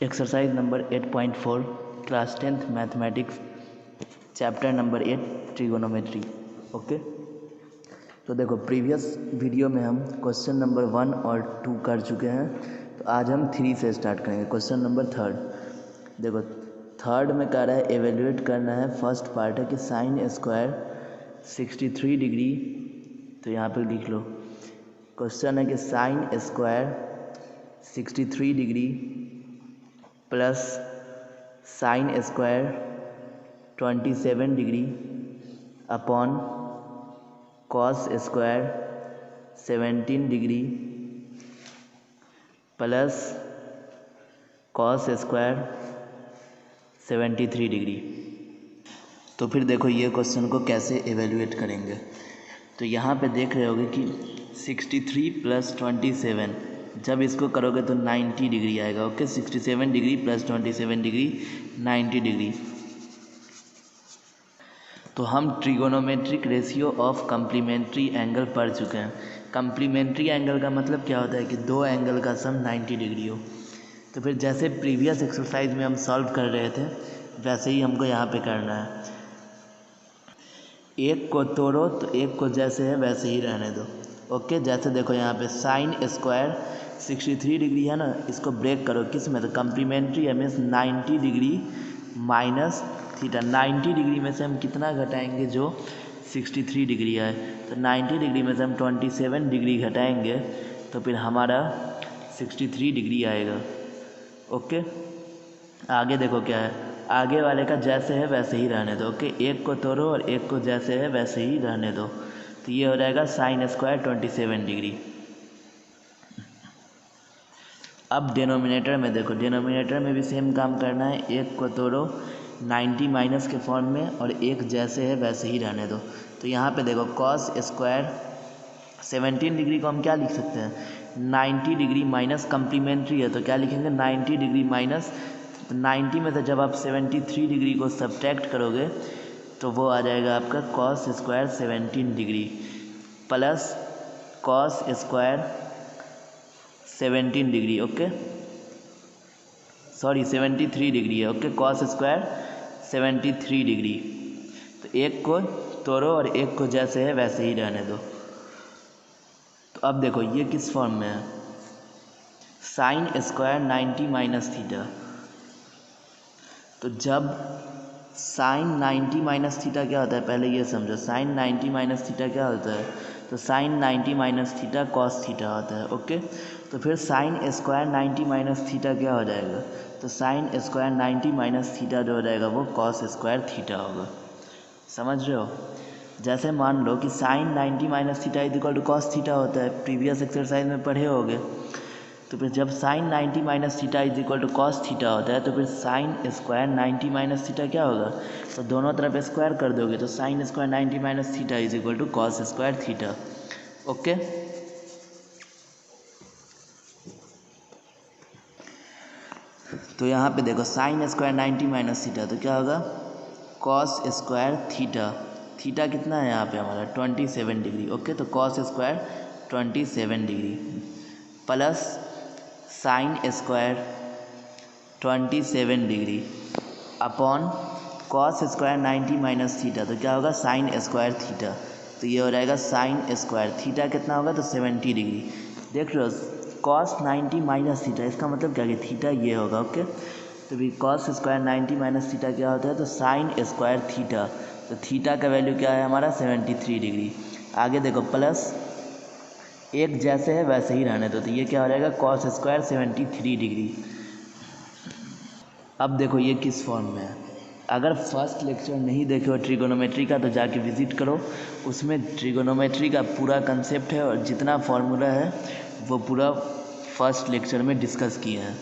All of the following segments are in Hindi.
Exercise number 8.4 class 10th mathematics chapter number 8 trigonometry. Okay, तो देखो प्रीवियस वीडियो में हम क्वेश्चन नंबर 1 और 2 कर चुके हैं। तो आज हम 3 से स्टार्ट करेंगे। Question number 3। देखो थर्ड में कह रहा है एवेल्यूएट करना है। फर्स्ट पार्ट है कि साइन स्क्वायर 63 डिग्री, तो यहाँ पर लिख लो। क्वेश्चन है कि sine square 63 degree plus sine square 27 degree upon cos square 17 degree plus cos square 73 degree. तो फिर देखो ये क्वेश्चन को कैसे एवेल्यूएट करेंगे। तो यहाँ पे देख रहे होगे कि 63 प्लस 27, जब इसको करोगे तो 90 डिग्री आएगा। Okay, 67 degree plus 27 degree 90 degree. तो हम trigonometric ratio of complementary angle पढ़ चुके हैं। कम्प्लीमेंट्री एंगल का मतलब क्या होता है कि दो एंगल का सम 90 डिग्री हो। तो फिर जैसे प्रीवियस एक्सरसाइज में हम सॉल्व कर रहे थे वैसे ही हमको यहाँ पे करना है। एक को तोड़ो तो एक को जैसे है वैसे ही रहने दो। ओके, जैसे देखो यहाँ पे साइन स्क्वायर 63 डिग्री है ना, इसको ब्रेक करो किस में, तो कम्प्लीमेंट्री है means 90 degree minus theta. 90 degree में से हम कितना घटाएंगे, जो 63 डिग्री है। तो 90 डिग्री में से हम 27 डिग्री घटाएंगे तो फिर हमारा 63 डिग्री आएगा। ओके, आगे देखो क्या है, आगे वाले का जैसे है वैसे ही रहने दो। ओके, एक को तोड़ो और एक को जैसे है वैसे ही रहने दो। तो ये हो जाएगा साइन स्क्वायर 27 डिग्री। अब डिनोमिनेटर में देखो, डिनोमिनेटर में भी सेम काम करना है। एक को तोड़ो 90 माइनस के फॉर्म में और एक जैसे है वैसे ही रहने दो। तो यहाँ पे देखो कॉस स्क्वायर 17 डिग्री को हम क्या लिख सकते हैं, 90 डिग्री माइनस कम्प्लीमेंट्री है तो क्या लिखेंगे 90 डिग्री माइनस 90 में से जब आप 73 डिग्री को सब्ट्रैक्ट करोगे तो वो आ जाएगा आपका cos square 17 degree plus cos square 17 degree. Okay, sorry 73 degree है। Okay, cos square 73 degree. तो एक को तोड़ो और एक को जैसे है वैसे ही रहने दो। तो अब देखो ये किस फॉर्म में है, साइन स्क्वायर 90 माइनस थीटा। तो जब साइन 90 माइनस थीटा क्या होता है, पहले ये समझो। साइन 90 माइनस थीटा क्या होता है, तो sine 90 minus theta cos theta होता है। ओके, तो फिर साइन स्क्वायर 90 माइनस थीटा क्या हो जाएगा, तो साइन स्क्वायर 90 माइनस थीटा जो हो जाएगा वो कॉस स्क्वायर थीटा होगा। समझ रहे हो। जैसे मान लो कि sine 90 minus theta is equal to cos theta होता है, प्रीवियस एक्सरसाइज में पढ़े होगे। तो फिर जब sine 90 minus theta is equal to cos theta होता है तो फिर साइन स्क्वायर 90 माइनस थीटा क्या होगा, तो दोनों तरफ स्क्वायर कर दोगे तो sine square 90 minus theta is equal to cos square theta. Okay, तो यहाँ पे देखो साइन स्क्वायर 90 माइनस थीटा तो क्या होगा कॉस स्क्वायर थीटा। थीटा कितना है यहाँ पे हमारा 27 डिग्री। ओके, तो cos square 27 degree plus sine square 27 degree upon cos square 90 minus theta तो क्या होगा साइन स्क्वायर थीटा। तो ये हो जाएगा साइन स्क्वायर थीटा कितना होगा, तो 70 डिग्री। देख लो कॉस 90 माइनस थीटा, इसका मतलब क्या कि थीटा ये होगा। ओके, तो भी कॉस स्क्वायर 90 माइनस थीटा क्या होता है, तो साइन स्क्वायर थीटा। तो थीटा का वैल्यू क्या है हमारा 73 डिग्री। आगे देखो प्लस एक जैसे है वैसे ही रहने दो, तो ये क्या हो जाएगा कॉस स्क्वायर 73 डिग्री। अब देखो ये किस फॉर्म में है। अगर फर्स्ट लेक्चर नहीं देखे हो ट्रिगोनोमेट्री का तो जाके विज़िट करो, उसमें ट्रिगोनोमेट्री का पूरा कंसेप्ट है और जितना फार्मूला है वो पूरा फर्स्ट लेक्चर में डिस्कस किए हैं।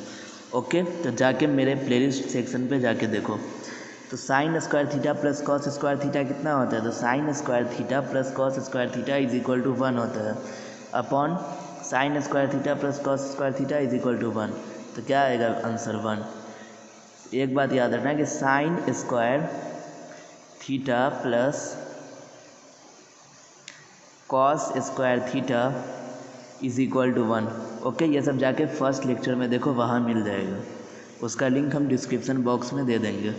ओके, तो जाके मेरे प्लेलिस्ट सेक्शन पे जाके देखो। तो sine square theta plus cos square theta कितना होता है, तो sine square theta plus cos square theta is equal to 1 होता है upon sine square theta plus cos square theta is equal to 1। तो क्या आएगा आंसर 1। एक बात याद रखना कि sine square theta plus cos square theta is equal to 1। Okay, ये सब जाके फर्स्ट लेक्चर में देखो, वहाँ मिल जाएगा। उसका लिंक हम डिस्क्रिप्शन बॉक्स में दे देंगे।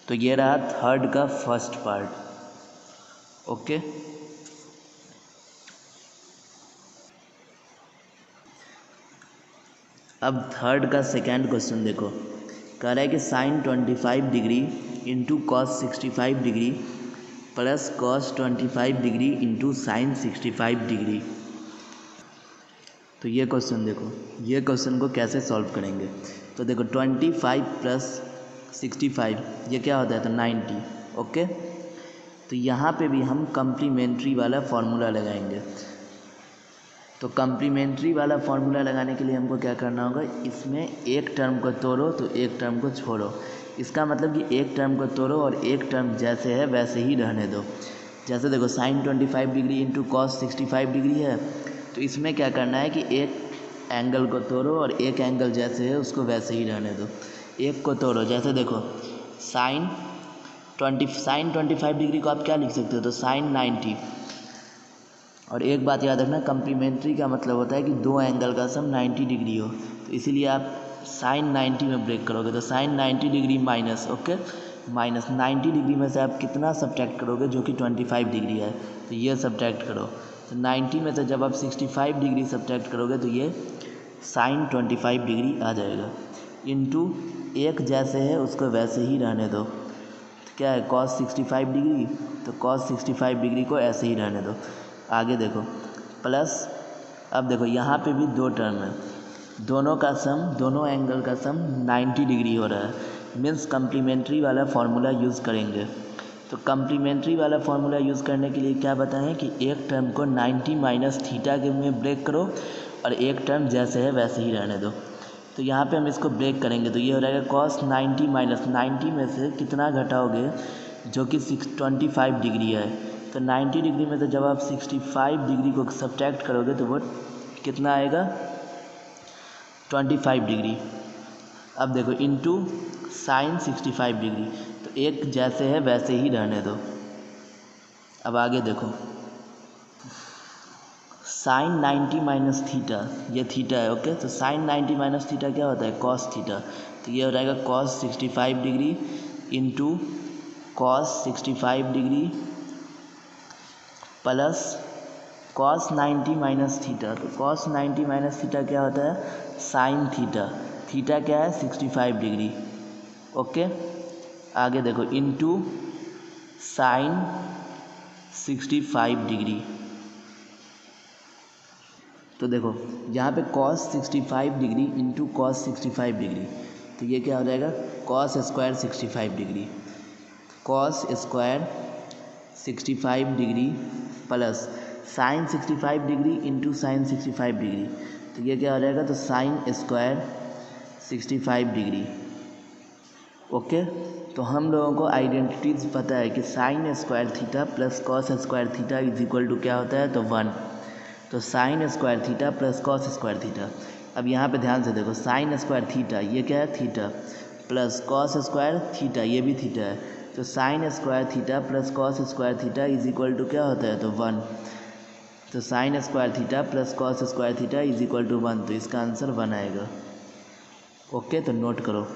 तो ये रहा थर्ड का फर्स्ट पार्ट। ओके, अब थर्ड का सेकेंड क्वेश्चन देखो। कह रहा है कि sine 25 degree into cos 65 degree plus cos 25 degree into sine 65 degree. तो ये क्वेश्चन देखो, ये क्वेश्चन को कैसे सॉल्व करेंगे। तो देखो 25 प्लस 65 ये क्या होता है, तो 90। ओके, तो यहाँ पे भी हम कम्प्लीमेंट्री वाला फॉर्मूला लगाएंगे। तो कम्प्लीमेंट्री वाला फॉर्मूला लगाने के लिए हमको क्या करना होगा, इसमें एक टर्म को तोड़ो तो एक टर्म को छोड़ो। इसका मतलब कि एक टर्म को तोड़ो और एक टर्म जैसे है वैसे ही रहने दो। जैसे देखो sine 25 degree into cos 65 degree है, तो इसमें क्या करना है कि एक एंगल को तोड़ो और एक एंगल जैसे है उसको वैसे ही रहने दो। एक को तोड़ो, जैसे देखो साइन 25 डिग्री को आप क्या लिख सकते हो, तो साइन 90। और एक बात याद रखना, कम्प्लीमेंट्री का मतलब होता है कि दो एंगल का सम 90 डिग्री हो। तो इसीलिए आप साइन 90 में ब्रेक करोगे, तो sine 90 degree minus, okay, minus 90 degree में से आप कितना सब्ट्रैक्ट करोगे, जो कि 25 डिग्री है, तो ये सब्ट्रैक्ट करो। तो 90 में से जब आप 65 डिग्री सब्ट्रैक्ट करोगे तो ये साइन 25 डिग्री आ जाएगा। इनटू एक जैसे है उसको वैसे ही रहने दो। तो क्या है, कॉस 65 डिग्री, तो कॉस 65 डिग्री को ऐसे ही रहने दो। आगे देखो प्लस, अब देखो यहाँ पे भी दो टर्म है, दोनों का सम, दोनों एंगल का सम 90 डिग्री हो रहा है, मीन्स कम्प्लीमेंट्री वाला फार्मूला यूज़ करेंगे। तो कम्प्लीमेंट्री वाला फार्मूला यूज़ करने के लिए क्या बताएं कि एक टर्म को 90 माइनस थीटा के में ब्रेक करो और एक टर्म जैसे है वैसे ही रहने दो। तो यहाँ पे हम इसको ब्रेक करेंगे, तो ये हो रहेगा कॉस 90 माइनस 90 में से कितना घटाओगे, जो कि 25 डिग्री है। तो 90 डिग्री में तो जब आप 65 डिग्री को सब्ट्रैक्ट करोगे तो वो कितना आएगा, 25 डिग्री। अब देखो इनटू साइन 65 डिग्री, तो एक जैसे है वैसे ही रहने दो। अब आगे देखो साइन 90 माइनस थीटा, ये थीटा है, ओके। तो साइन 90 माइनस थीटा क्या होता है, कॉस थीटा। तो ये हो जाएगा cos 65 degree into cos 65 degree plus cos 90 minus theta. तो कॉस 90 माइनस थीटा क्या होता है, साइन थीटा। थीटा क्या है, 65 डिग्री, ओके। आगे देखो इनटू साइन 65 डिग्री। तो देखो यहाँ पे cos 65 degree into cos 65 degree, तो ये क्या हो जाएगा, cos square 65 degree, cos square 65 degree plus sign 65 degree into sine 65 degree, तो ये क्या हो जाएगा, तो साइन स्क्वायर 65 डिग्री, ओके। तो हम लोगों को आइडेंटिटीज़ पता है कि sine square theta plus cos square theta is equal to क्या होता है, तो 1। तो sine square theta plus cos square theta. अब यहाँ पे ध्यान से देखो साइन स्क्वायर थीटा ये क्या है, theta, plus cos square theta ये भी थीटा है। तो sine square theta plus cos square theta is equal to क्या होता है, तो 1। तो sine square theta plus cos square theta is equal to 1, तो इसका आंसर 1 आएगा, ओके। तो नोट करो।